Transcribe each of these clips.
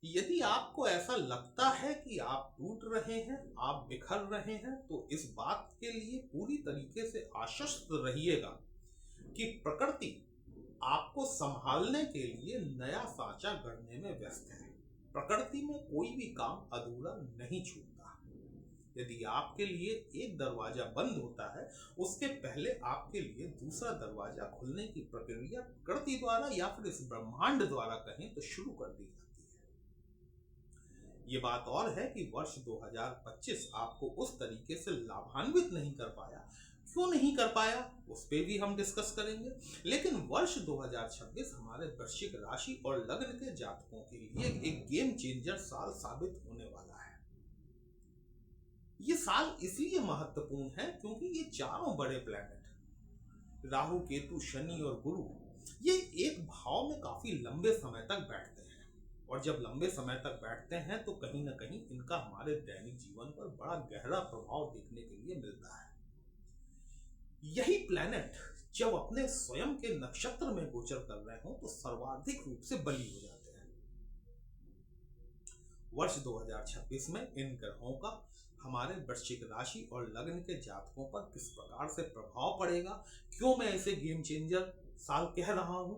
यदि आपको ऐसा लगता है कि आप टूट रहे हैं, आप बिखर रहे हैं, तो इस बात के लिए पूरी तरीके से आश्वस्त रहिएगा कि प्रकृति आपको संभालने के लिए नया साँचा गढ़ने में व्यस्त है। प्रकृति में कोई भी काम अधूरा नहीं छूटता। यदि आपके लिए एक दरवाजा बंद होता है, उसके पहले आपके लिए दूसरा दरवाजा खुलने की प्रक्रिया प्रकृति द्वारा या फिर इस ब्रह्मांड द्वारा कहें तो शुरू कर दी जाती है। ये बात और है कि वर्ष 2025 आपको उस तरीके से लाभान्वित नहीं कर पाया। क्यों नहीं कर पाया, उस पे भी हम डिस्कस करेंगे। लेकिन वर्ष 2026 हमारे वृश्चिक राशि और लग्न के जातकों के लिए एक गेम चेंजर साल साबित होने वाला है। ये साल इसलिए महत्वपूर्ण है क्योंकि ये चारों बड़े प्लैनेट राहु, केतु, शनि और गुरु ये एक भाव में काफी लंबे समय तक बैठते हैं। और जब लंबे समय तक बैठते हैं तो कहीं ना कहीं इनका हमारे दैनिक जीवन पर बड़ा गहरा प्रभाव देखने के लिए मिलता है। यही प्लैनेट जब अपने स्वयं के नक्षत्र में गोचर कर रहे हो तो सर्वाधिक रूप से बली हो जाते हैं। वर्ष 2026 में इन ग्रहों का हमारे वृश्चिक राशि और लग्न के जातकों पर किस प्रकार से प्रभाव पड़ेगा, क्यों मैं इसे गेम चेंजर साल कह रहा हूं,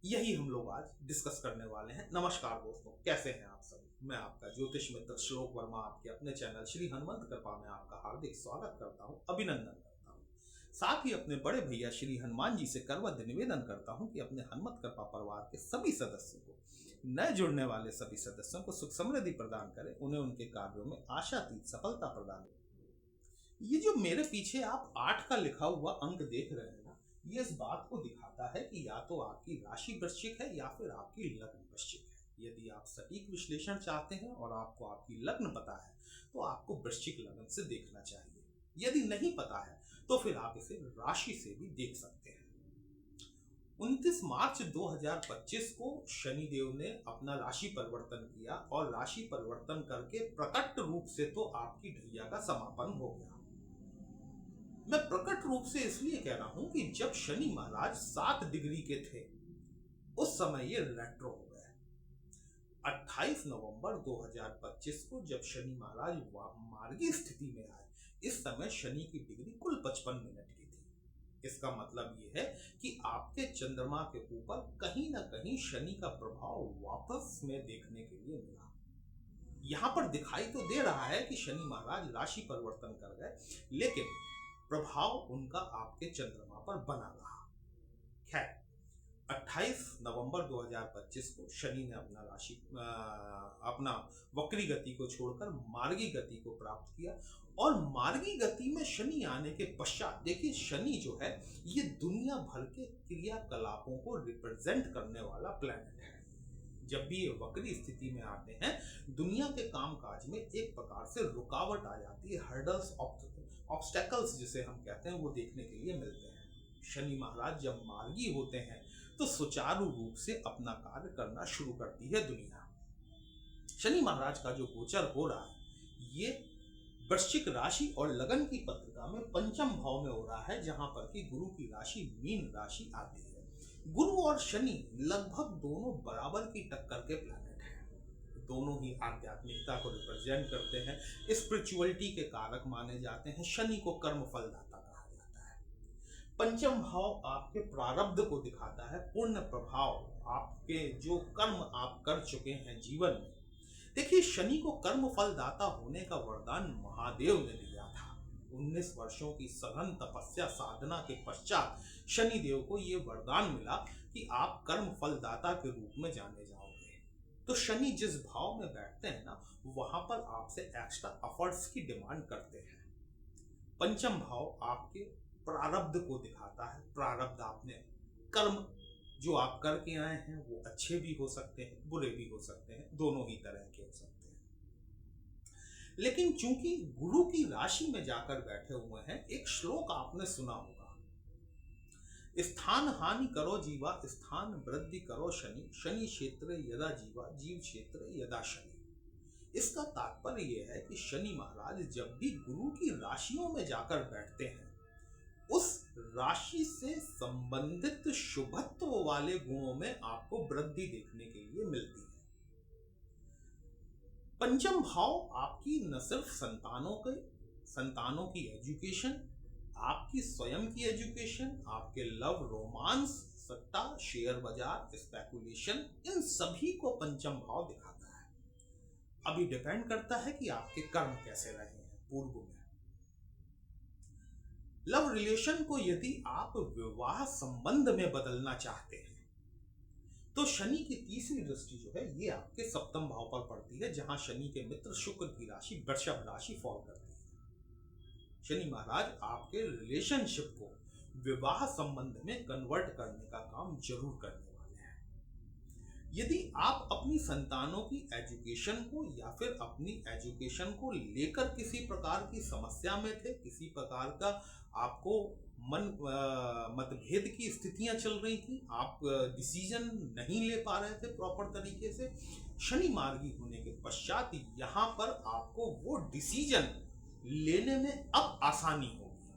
यही हम लोग आज डिस्कस करने वाले हैं। नमस्कार दोस्तों, कैसे हैं आप सभी। मैं आपका ज्योतिष मित्र श्लोक वर्मा आपके अपने चैनल श्री हनुमंत कृपा में आपका हार्दिक स्वागत करता हूं, अभिनंदन करता हूं। साथ ही अपने बड़े भैया श्री हनुमान जी से करवत निवेदन करता हूं कि अपने हनुमत कृपा परिवार के सभी सदस्यों को, नए जुड़ने वाले सभी सदस्यों को सुख समृद्धि प्रदान करें, उन्हें उनके कार्यों में आशातीत सफलता प्रदान करें। ये जो मेरे पीछे आप 8 का लिखा हुआ अंक देख रहे हैं ना, ये इस बात को दिखाता है कि या तो आपकी राशि वृश्चिक है या फिर आपकी लग्न वृश्चिक है। यदि आप सटीक विश्लेषण चाहते हैं और आपको आपकी लग्न पता है तो आपको वृश्चिक लग्न से देखना चाहिए। यदि नहीं पता है तो फिर आप इसे राशि से भी देख सकते हैं। 29 मार्च 2025 को शनिदेव ने अपना राशि परिवर्तन किया और राशि परिवर्तन करके प्रकट रूप से तो आपकी ढैया का समापन हो गया। मैं प्रकट रूप से इसलिए कह रहा हूं कि जब शनि महाराज 7 डिग्री के थे उस समय ये रेट्रो हो गए। 28 नवंबर 2025 को जब शनि महाराज मार्गी स्थिति में आए, इस समय शनि की डिग्री कुल 55 मिनट की थी। इसका मतलब ये है कि आपके चंद्रमा के ऊपर कहीं ना कहीं शनि का प्रभाव वापस में देखने के लिए मिला। यहां पर दिखाई तो दे रहा है कि शनि महाराज राशि परिवर्तन कर गए, लेकिन प्रभाव उनका आपके चंद्रमा पर बना रहा। खैर, 28 नवंबर 2025 को शनि ने अपना वक्री गति को छोड़कर मार्गी गति को प्राप्त किया। और मार्गी गति में शनि आने के पश्चात देखिए, शनि जो है ये दुनिया भर के क्रियाकलापों को रिप्रेजेंट करने वाला प्लैनेट है। जब भी ये वक्री स्थिति में आते हैं, दुनिया के कामकाज में एक प्रकार से रुकावट आ जाती है, हर्डल्स, ऑब्स्टेकल्स जिसे हम कहते हैं, वो देखने के लिए मिलते हैं। शनि महाराज जब मार्गी होते हैं तो सुचारू रूप से अपना कार्य करना शुरू करती है दुनिया। शनि महाराज का जो गोचर हो रहा है ये वृश्चिक राशि और लगन की पत्रिका में पंचम भाव में हो रहा है, जहां पर कि गुरु की राशि मीन राशि आती है। गुरु और शनि लगभग दोनों बराबर की टक्कर के प्लैनेट हैं। दोनों ही आध्यात्मिकता को रिप्रेजेंट करते हैं, स्पिरिचुअलिटी के कारक माने जाते हैं। शनि को कर्म फलदाता कहा जाता है। पंचम भाव आपके प्रारब्ध को दिखाता है, पुण्य प्रभाव, आपके जो कर्म आप कर चुके हैं जीवन में। देखिए, शनि को कर्म फलदाता होने का वरदान महादेव ने दिया था। 19 वर्षों की सघन तपस्या साधना के पश्चात शनि देव को यह वरदान मिला कि आप कर्म फलदाता के रूप में जाने जाओगे। तो शनि जिस भाव में बैठते हैं ना, वहां पर आपसे एक्स्ट्रा एफर्ट्स की डिमांड करते हैं। पंचम भाव आपके प्रारब्ध को दिखाता है। प्रारब्ध, आपने कर्म जो आप करके आए हैं वो अच्छे भी हो सकते हैं, बुरे भी हो सकते हैं, दोनों ही तरह के हो सकते हैं। लेकिन चूंकि गुरु की राशि में जाकर बैठे हुए हैं, एक श्लोक आपने सुना होगा, स्थान हानि करो जीवा, स्थान वृद्धि करो शनि, शनि क्षेत्र यदा जीवा, जीव क्षेत्र यदा शनि। इसका तात्पर्य यह है कि शनि महाराज जब भी गुरु की राशियों में जाकर बैठते हैं, उस राशि से संबंधित शुभत्व वाले गुणों में आपको वृद्धि देखने के लिए मिलती है। पंचम भाव आपकी न सिर्फ संतानों की एजुकेशन, आपकी स्वयं की एजुकेशन, आपके लव, रोमांस, सट्टा, शेयर बाजार, स्पेकुलेशन, इन सभी को पंचम भाव दिखाता है। अभी डिपेंड करता है कि आपके कर्म कैसे रहे हैं पूर्व में। लव रिलेशन को यदि आप विवाह संबंध में बदलना चाहते हैं तो शनि की तीसरी दृष्टि जो है ये आपके सप्तम भाव पर पड़ती है, जहां शनि के मित्र शुक्र की राशि वृषभ राशि फॉल करती है। शनि महाराज आपके रिलेशनशिप को विवाह संबंध में कन्वर्ट करने का काम जरूर करने वाले हैं। यदि आप अपनी संतानों की एजुकेशन को या फिर अपनी एजुकेशन को लेकर किसी प्रकार की समस्या में थे, किसी प्रकार का आपको मतभेद की स्थितियां चल रही थी, आप डिसीजन नहीं ले पा रहे थे प्रॉपर तरीके से, शनि मार्गी होने के पश्चात यहां पर आपको वो डिसीजन लेने में अब आसानी होगी।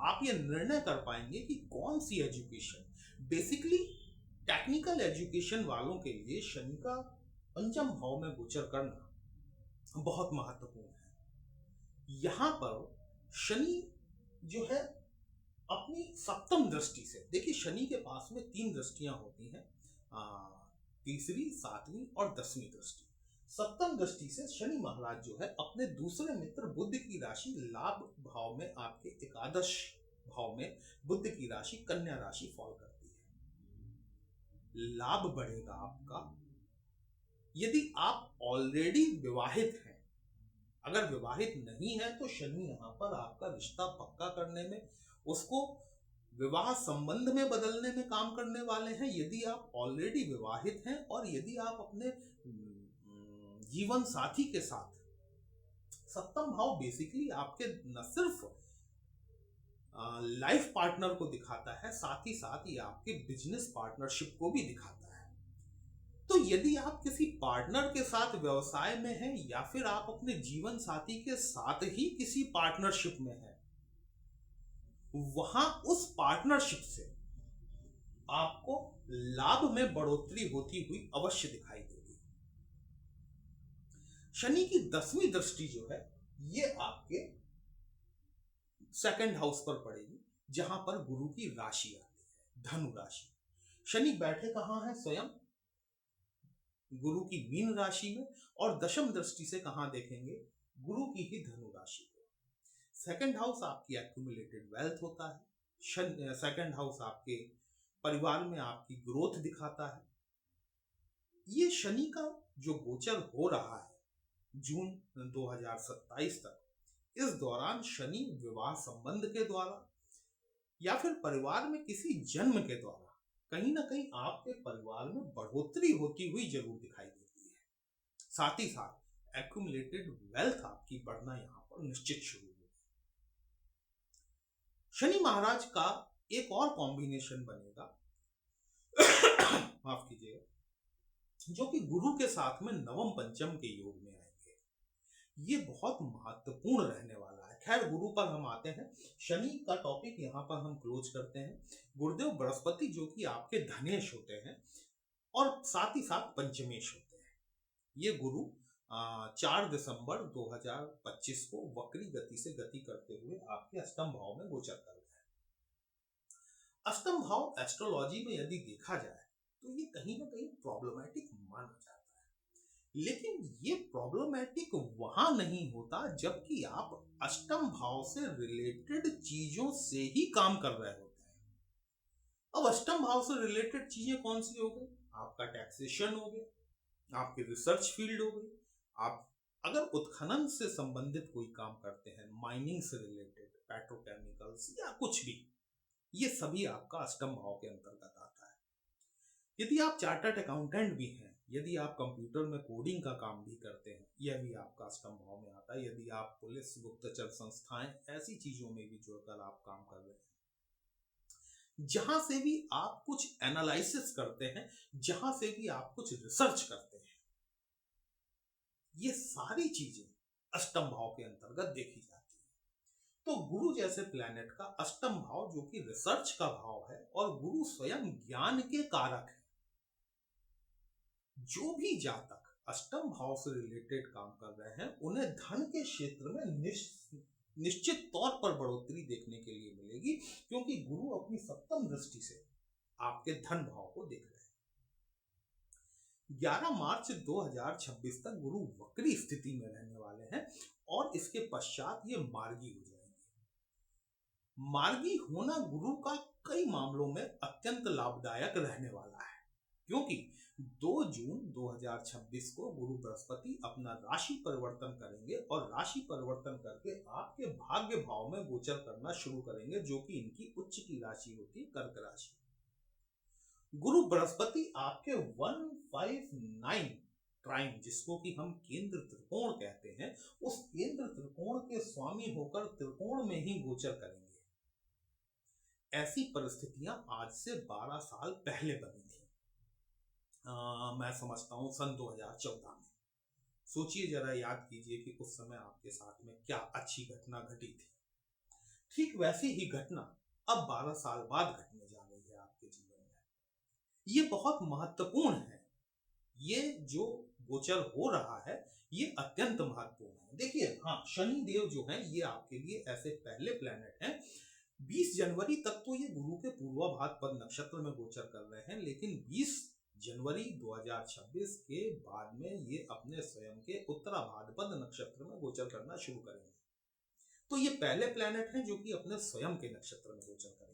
आप ये निर्णय कर पाएंगे कि कौन सी एजुकेशन, बेसिकली टेक्निकल एजुकेशन वालों के लिए शनि का पंचम भाव में गोचर करना बहुत महत्वपूर्ण है। यहां पर शनि जो है अपनी सप्तम दृष्टि से, देखिए शनि के पास में 3 दृष्टियां होती हैं, तीसरी, 7वीं और 10वीं दृष्टि। सप्तम दृष्टि से शनि महाराज जो है अपने दूसरे मित्र बुध की राशि लाभ भाव में, आपके एकादश भाव में बुध की राशि कन्या राशि फॉल करती है। लाभ बढ़ेगा आपका। यदि आप ऑलरेडी विवाहित हैं, अगर विवाहित नहीं है तो शनि यहां पर आपका रिश्ता पक्का करने में, उसको विवाह संबंध में बदलने में काम करने वाले हैं। यदि आप ऑलरेडी विवाहित हैं और यदि आप अपने जीवन साथी के साथ, सप्तम भाव बेसिकली आपके न सिर्फ लाइफ पार्टनर को दिखाता है, साथ ही साथ ये आपके बिजनेस पार्टनरशिप को भी दिखाता है। तो यदि आप किसी पार्टनर के साथ व्यवसाय में हैं या फिर आप अपने जीवन साथी के साथ ही किसी पार्टनरशिप में हैं, वहां उस पार्टनरशिप से आपको लाभ में बढ़ोतरी होती हुई अवश्य दिखाई देगी। शनि की 10वीं दृष्टि जो है ये आपके सेकंड हाउस पर पड़ेगी, जहां पर गुरु की राशि आती है, धनु राशि। शनि बैठे कहां है? स्वयं गुरु की मीन राशि में, और दशम दृष्टि से कहां देखेंगे? गुरु की ही धनु राशि को। सेकंड हाउस आपकी एक्यूमुलेटेड वेल्थ होता है। सेकंड हाउस आपके परिवार में आपकी ग्रोथ दिखाता है। ये शनि का जो गोचर हो रहा है जून 2027 तक, इस दौरान शनि विवाह संबंध के द्वारा या फिर परिवार में किसी जन्म के द्वारा कहीं ना कहीं आपके परिवार में बढ़ोतरी होती हुई जरूर दिखाई देती है। साथ ही साथ एक्यूमुलेटेड वेल्थ आपकी बढ़ना यहां पर निश्चित शुरू होगी। शनि महाराज का एक और कॉम्बिनेशन बनेगा माफ कीजिएगा, जो कि गुरु के साथ में नवम पंचम के योग में आएंगे। ये बहुत महत्वपूर्ण रहने वाला है। खैर, गुरु पर हम आते हैं। शनि का टॉपिक यहाँ पर हम क्लोज करते हैं। गुरुदेव बृहस्पति जो कि आपके धनेश होते हैं और साथ ही साथ पंचमेश होते हैं, ये गुरु 4 दिसंबर 2025 को वक्री गति से गति करते हुए आपके अष्टम भाव में गोचर कर रहे हैं। अष्टम भाव एस्ट्रोलॉजी में यदि देखा जाए तो ये कहीं ना कहीं प्रॉब्लमैटिक माना जाता है, लेकिन ये प्रॉब्लमैटिक वहां नहीं होता जबकि आप अष्टम भाव से रिलेटेड चीजों से ही काम कर रहे होते हैं। अब अष्टम भाव से रिलेटेड चीजें कौन सी हो गई? आपका टैक्सेशन हो गया, आपकी रिसर्च फील्ड हो गई, आप अगर उत्खनन से संबंधित कोई काम करते हैं, माइनिंग से रिलेटेड, पेट्रोकेमिकल्स या कुछ भी, ये सभी आपका अष्टम भाव के अंतर्गत आता है। यदि आप चार्टर्ड अकाउंटेंट भी हैं, यदि आप कंप्यूटर में कोडिंग का काम भी करते हैं, यह भी आपका अष्टम भाव में आता है। यदि आप पुलिस, गुप्तचर संस्थाएं, ऐसी चीजों में भी जुड़कर आप काम कर रहे हैं, जहां से भी आप कुछ एनालिसिस करते हैं, जहां से भी आप कुछ रिसर्च करते हैं, ये सारी चीजें अष्टम भाव के अंतर्गत देखी जाती है। तो गुरु जैसे प्लैनेट का अष्टम भाव, जो कि रिसर्च का भाव है, और गुरु स्वयं ज्ञान के कारक है। जो भी जातक अष्टम भाव से रिलेटेड काम कर रहे हैं उन्हें धन के क्षेत्र में निश्चित तौर पर बढ़ोतरी देखने के लिए मिलेगी, क्योंकि गुरु अपनी सप्तम दृष्टि से आपके धन भाव को देख रहे हैं। 11 मार्च 2026 तक गुरु वक्री स्थिति में रहने वाले हैं और इसके पश्चात ये मार्गी हो जाएंगे। मार्गी होना गुरु का कई मामलों में अत्यंत लाभदायक रहने वाला है, क्योंकि 2 जून 2026 को गुरु बृहस्पति अपना राशि परिवर्तन करेंगे और राशि परिवर्तन करके आपके भाग्य भाव में गोचर करना शुरू करेंगे, जो कि इनकी उच्च की राशि होती है, कर्क राशि। गुरु बृहस्पति आपके 159 ट्राइन, जिसको कि हम केंद्र त्रिकोण कहते हैं, उस केंद्र त्रिकोण के स्वामी होकर त्रिकोण में ही गोचर करेंगे। ऐसी परिस्थितियां आज से 12 साल पहले बनी थी। मैं समझता हूं सन 2014 में। सोचिए जरा, याद कीजिए कि उस समय आपके साथ में क्या अच्छी घटना घटी थी। ठीक वैसी ही घटना अब 12 साल बाद घटने जा रही है आपके जीवन में। ये बहुत महत्वपूर्ण है। ये जो गोचर हो रहा है ये अत्यंत महत्वपूर्ण है। देखिए, हाँ, शनि देव जो हैं ये आपके लिए ऐसे पहले प्लैनेट हैं। 20 जनवरी तक तो ये गुरु के पूर्वाभाद्र पद नक्षत्र में गोचर कर रहे हैं, लेकिन 20 जनवरी 2026 के बाद में ये अपने स्वयं के उत्तराभाद्र पद नक्षत्र में गोचर करना शुरू करेंगे। तो ये पहले प्लैनेट हैं जो कि अपने स्वयं के नक्षत्र में गोचर करेंगे।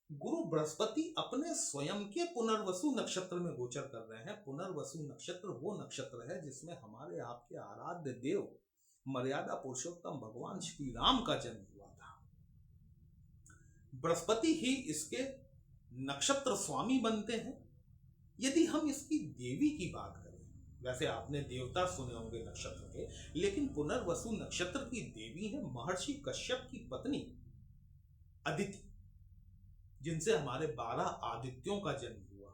गुरु बृहस्पति अपने स्वयं के पुनर्वसु नक्षत्र में गोचर कर रहे हैं। पुनर्वसु नक्षत्र वो नक्षत्र है जिसमें हमारे आपके आराध्य देव मर्यादा पुरुषोत्तम भगवान श्री राम का जन्म हुआ था। बृहस्पति ही इसके नक्षत्र स्वामी बनते हैं। यदि हम इसकी देवी की बात करें, वैसे आपने देवता सुने होंगे नक्षत्र के, लेकिन पुनर्वसु नक्षत्र की देवी है महर्षि कश्यप की पत्नी अदिति, जिनसे हमारे 12 आदित्यों का जन्म हुआ।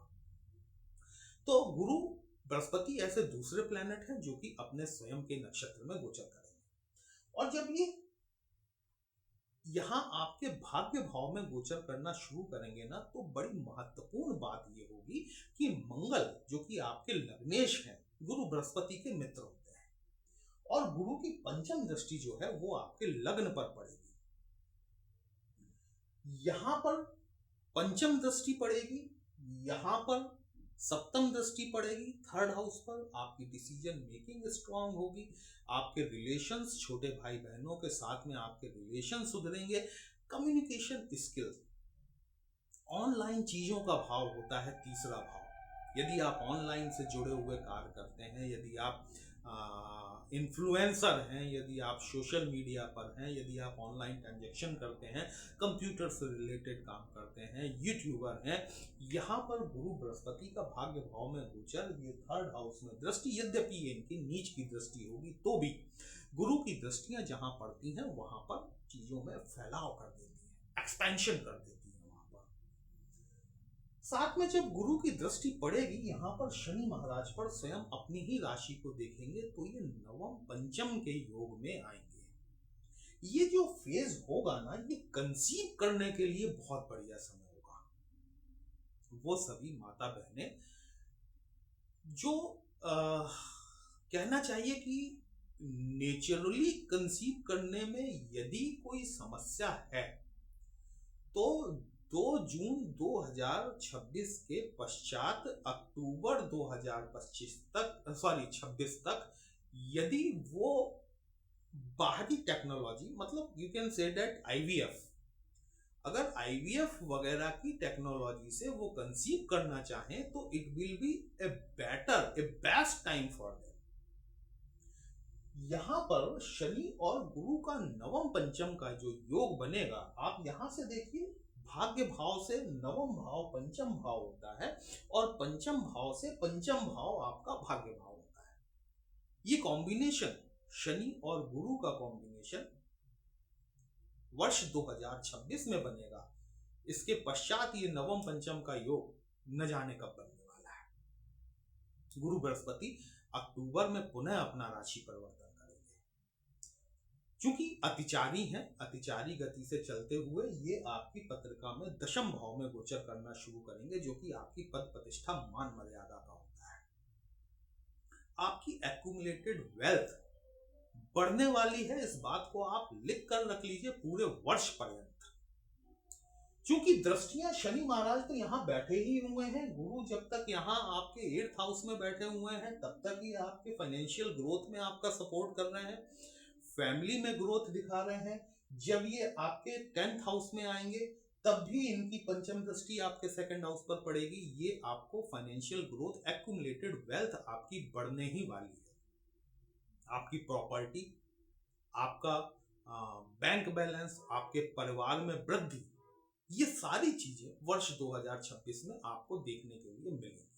तो गुरु बृहस्पति ऐसे दूसरे प्लैनेट हैं जो कि अपने स्वयं के नक्षत्र में गोचर करेंगे। और जब ये यहां आपके भाग्य भाव में गोचर करना शुरू करेंगे ना, तो बड़ी महत्वपूर्ण बात ये होगी कि मंगल जो कि आपके लग्नेश हैं, गुरु बृहस्पति के मित्र होते हैं, और गुरु की पंचम दृष्टि जो है वो आपके लग्न पर पड़ेगी। यहां पर पंचम दृष्टि पड़ेगी, यहां पर सप्तम दृष्टि पड़ेगी थर्ड हाउस पर। आपकी डिसीजन मेकिंग स्ट्रांग होगी, आपके रिलेशंस छोटे भाई बहनों के साथ में आपके रिलेशन सुधरेंगे। कम्युनिकेशन स्किल्स, ऑनलाइन चीजों का भाव होता है तीसरा भाव। यदि आप ऑनलाइन से जुड़े हुए कार्य करते हैं, यदि आप इन्फ्लुएंसर हैं, यदि आप सोशल मीडिया पर हैं, यदि आप ऑनलाइन ट्रांजैक्शन करते हैं, कंप्यूटर से रिलेटेड काम करते हैं, यूट्यूबर हैं, यहाँ पर गुरु बृहस्पति का भाग्य भाव में गोचर, ये थर्ड हाउस में दृष्टि, यद्यपि ये इनकी नीच की दृष्टि होगी तो भी गुरु की दृष्टियां जहां पड़ती हैं वहां पर चीजों में फैलाव कर देती है, एक्सपेंशन कर देती है। साथ में जब गुरु की दृष्टि पड़ेगी यहाँ पर शनि महाराज पर स्वयं अपनी ही राशि को देखेंगे, तो ये नवम पंचम के योग में आएंगे। ये जो फेज होगा ना, ये कंसीव करने के लिए बहुत बढ़िया समय होगा। वो सभी माता बहनें जो कहना चाहिए कि नेचुरली कंसीव करने में यदि कोई समस्या है, तो 2 जून 2026 के पश्चात अक्टूबर 2026 तक यदि वो बाहरी टेक्नोलॉजी, मतलब you can say that IVF, अगर आईवीएफ वगैरह की टेक्नोलॉजी से वो कंसीव करना चाहें तो it will be A best time for them. यहां पर शनि और गुरु का नवम पंचम का जो योग बनेगा, आप यहां से देखिए, भाग्य भाव से नवम भाव पंचम भाव होता है और पंचम भाव से पंचम भाव आपका भाग्य भाव होता है। ये कॉम्बिनेशन शनि और गुरु का कॉम्बिनेशन वर्ष 2026 में बनेगा। इसके पश्चात ये नवम पंचम का योग न जाने कब बनने वाला है। गुरु बृहस्पति अक्टूबर में पुनः अपना राशि परिवर्तन करेंगे। चूंकि अतिचारी हैं, अतिचारी गति से चलते हुए ये आपकी पत्रिका में दशम भाव में गोचर करना शुरू करेंगे, जो कि आपकी पद प्रतिष्ठा मान मर्यादा का होता है। आपकी एक्यूमुलेटेड वेल्थ बढ़ने वाली है। इस बात को आप लिख कर रख लीजिए पूरे वर्ष पर्यंत। क्योंकि दृष्टियां शनि महाराज तो यहाँ बैठे ही हुए हैं, गुरु जब तक यहाँ आपके 8th हाउस में बैठे हुए हैं तब तक ही आपके फाइनेंशियल ग्रोथ में आपका सपोर्ट कर रहे हैं, फैमिली में ग्रोथ दिखा रहे हैं। जब ये आपके 10th हाउस में आएंगे तब भी इनकी पंचम दृष्टि आपके 2nd हाउस पर पड़ेगी। ये आपको फाइनेंशियल ग्रोथ, एक्यूमुलेटेड वेल्थ आपकी बढ़ने ही वाली है। आपकी प्रॉपर्टी, आपका बैंक बैलेंस, आपके परिवार में वृद्धि, ये सारी चीजें वर्ष 2026 में आपको देखने के लिए मिलेंगी।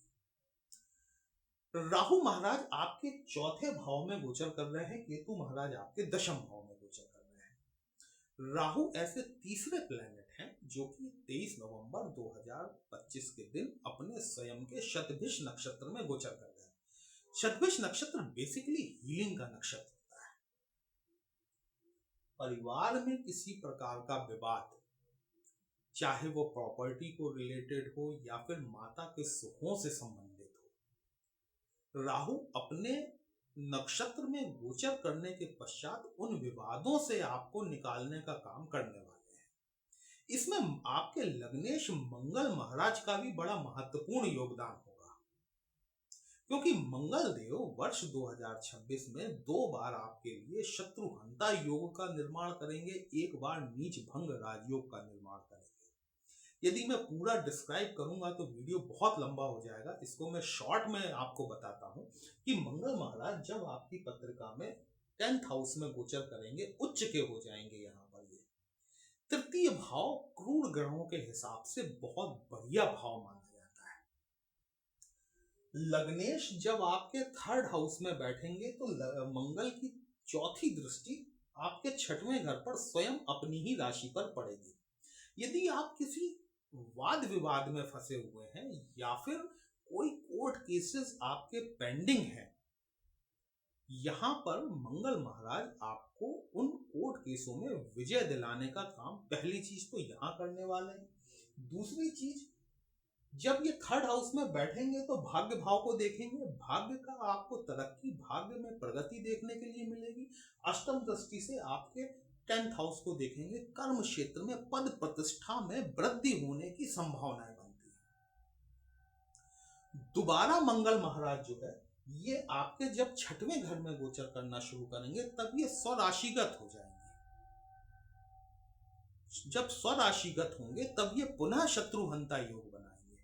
राहु महाराज आपके 4थे भाव में गोचर कर रहे हैं, केतु महाराज आपके 10th भाव में गोचर कर रहे हैं। राहु ऐसे तीसरे प्लेनेट हैं जो कि 23 नवंबर 2025 के दिन अपने स्वयं के शतभिष नक्षत्र में गोचर कर रहे हैं। शतभिष नक्षत्र बेसिकली हीलिंग का नक्षत्र होता है। परिवार में किसी प्रकार का विवाद, चाहे वो प्रॉपर्टी को रिलेटेड हो या फिर माता के सुखों से संबंधित हो, राहु अपने नक्षत्र में गोचर करने के पश्चात उन विवादों से आपको निकालने का काम करने वाले हैं। इसमें आपके लग्नेश मंगल महाराज का भी बड़ा महत्वपूर्ण योगदान होगा, क्योंकि मंगल देव वर्ष 2026 में 2 बार आपके लिए शत्रुहंता योग का निर्माण करेंगे, 1 बार नीच भंग राजयोग का निर्माण करेंगे। यदि मैं पूरा डिस्क्राइब करूंगा तो वीडियो बहुत लंबा हो जाएगा, इसको मैं शॉर्ट में आपको बताता हूं कि मंगल महाराज जब आपकी पत्रिका में 10th हाउस में गोचर करेंगे, उच्च के हो जाएंगे। यहाँ पर ये 3य भाव क्रूर ग्रहों के हिसाब से बहुत बढ़िया भाव माना जाता है। लग्नेश जब आपके 3rd हाउस में बैठेंगे तो मंगल की 4थी दृष्टि आपके 6वें घर पर स्वयं अपनी ही राशि पर पड़ेगी। यदि आप किसी वाद विवाद में फंसे हुए हैं या फिर कोई कोर्ट केसेस आपके पेंडिंग हैं, यहां पर मंगल महाराज आपको उन कोर्ट केसों में विजय दिलाने का काम पहली चीज तो यहां करने वाले हैं। दूसरी चीज, जब ये 3rd हाउस में बैठेंगे तो भाग्य भाव को देखेंगे, भाग्य का आपको तरक्की, भाग्य में प्रगति देखने के लिए मिलेगी। अष्टम दृष्टि से आपके 10th हाउस को देखेंगे, कर्म क्षेत्र में पद प्रतिष्ठा में वृद्धि होने की संभावनाएं बनती है। दोबारा मंगल महाराज जो है ये आपके जब 6वें घर में गोचर करना शुरू करेंगे तब ये स्वराशिगत हो जाएंगे। जब स्वराशिगत होंगे तब ये पुनः शत्रुहंता योग बनाएंगे।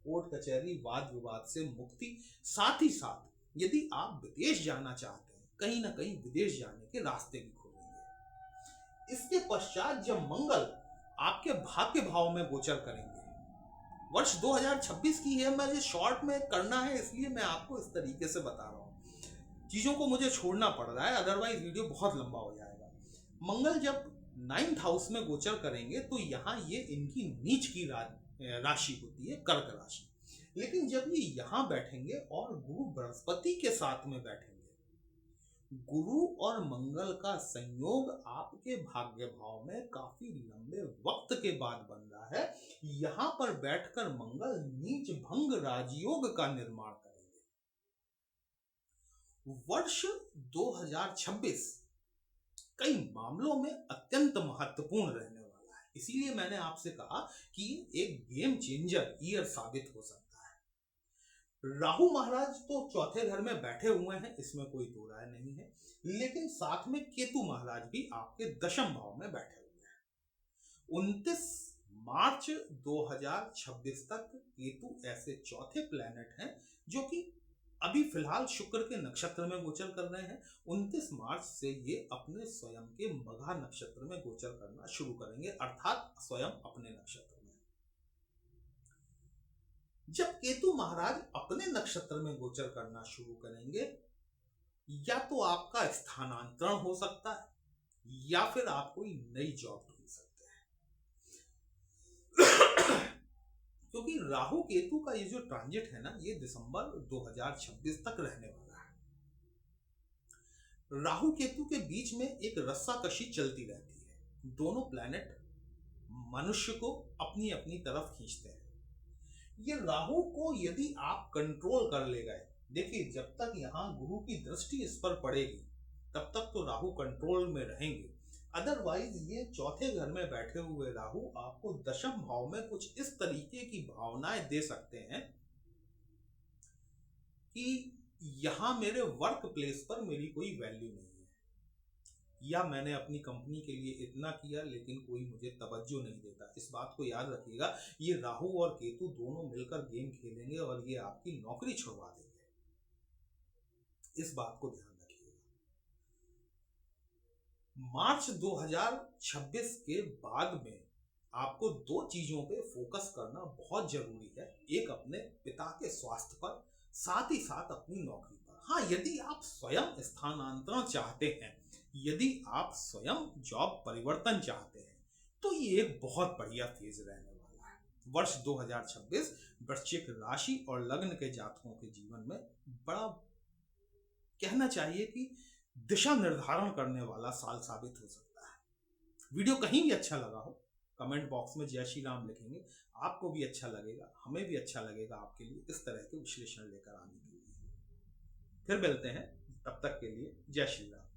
कोर्ट कचहरी वाद विवाद से मुक्ति, साथ ही साथ यदि आप विदेश जाना चाहते हैं, कहीं ना कहीं विदेश जाने के रास्ते भी खोलेंगे। इसके पश्चात जब मंगल आपके भाग्य भाव में गोचर करेंगे, वर्ष 2026 की है, मुझे शॉर्ट में करना है इसलिए मैं आपको इस तरीके से बता रहा हूँ। चीजों को मुझे छोड़ना पड़ रहा है, अदरवाइज वीडियो बहुत लंबा हो जाएगा। मंगल जब 9th हाउस में गोचर करेंगे तो यहाँ ये इनकी नीच की राशि होती है, कर्क राशि। लेकिन जब ये यहाँ बैठेंगे और गुरु बृहस्पति के साथ में बैठेंगे, गुरु और मंगल का संयोग आपके भाग्य भाव में काफी लंबे वक्त के बाद बन रहा है। यहां पर बैठकर मंगल नीच भंग राजयोग का निर्माण करेंगे। वर्ष 2026 कई मामलों में अत्यंत महत्वपूर्ण रहने वाला है, इसीलिए मैंने आपसे कहा कि एक गेम चेंजर ईयर साबित हो सकता है। राहु महाराज तो 4थे घर में बैठे हुए हैं, इसमें कोई दो राय नहीं है, लेकिन साथ में केतु महाराज भी आपके 10th भाव में बैठे हुए हैं। 29 मार्च 2026 तक केतु ऐसे 4थे प्लेनेट हैं जो कि अभी फिलहाल शुक्र के नक्षत्र में गोचर कर रहे हैं। 29 मार्च से ये अपने स्वयं के मघा नक्षत्र में गोचर करना शुरू करेंगे, अर्थात स्वयं अपने नक्षत्र में। जब केतु महाराज अपने नक्षत्र में गोचर करना शुरू करेंगे, या तो आपका स्थानांतरण हो सकता है या फिर आप कोई नई जॉब ढूंढ सकते हैं। क्योंकि राहु केतु का ये जो ट्रांजिट है ना, ये दिसंबर 2026 तक रहने वाला है। राहु केतु के बीच में एक रस्साकशी चलती रहती है, दोनों प्लैनेट मनुष्य को अपनी अपनी तरफ खींचते हैं। ये राहु को यदि आप कंट्रोल कर ले गए देखिए, जब तक यहाँ गुरु की दृष्टि इस पर पड़ेगी तब तक तो राहु कंट्रोल में रहेंगे। अदरवाइज ये चौथे घर में बैठे हुए राहु आपको दशम भाव में कुछ इस तरीके की भावनाएं दे सकते हैं कि यहाँ मेरे वर्क प्लेस पर मेरी कोई वैल्यू नहीं है, या मैंने अपनी कंपनी के लिए इतना किया लेकिन कोई मुझे तवज्जो नहीं देता। इस बात को याद रखिएगा, ये राहु और केतु दोनों मिलकर गेम खेलेंगे और ये आपकी नौकरी छुड़वा देंगे। इस बात को ध्यान रखिएगा। मार्च 2026 के बाद में आपको दो चीजों पे फोकस करना बहुत जरूरी है। एक अपने पिता के स्वास्थ्य पर, साथ ही साथ अपनी नौकरी पर। हाँ, यदि आप स्वयं स्थानांतरण चाहते हैं, यदि आप स्वयं जॉब परिवर्तन चाहते हैं, तो ये एक बहुत बढ़िया फेज रहने वाला है। वर्ष 2026 वृश्चिक राशि और लग्न के जातकों के जीवन में बड़ा, कहना चाहिए कि दिशा निर्धारण करने वाला साल साबित हो सकता है। वीडियो कहीं भी अच्छा लगा हो, कमेंट बॉक्स में जय श्री राम लिखेंगे, आपको भी अच्छा लगेगा, हमें भी अच्छा लगेगा आपके लिए इस तरह के विश्लेषण लेकर आने के लिए। फिर मिलते हैं, तब तक के लिए जय श्री राम।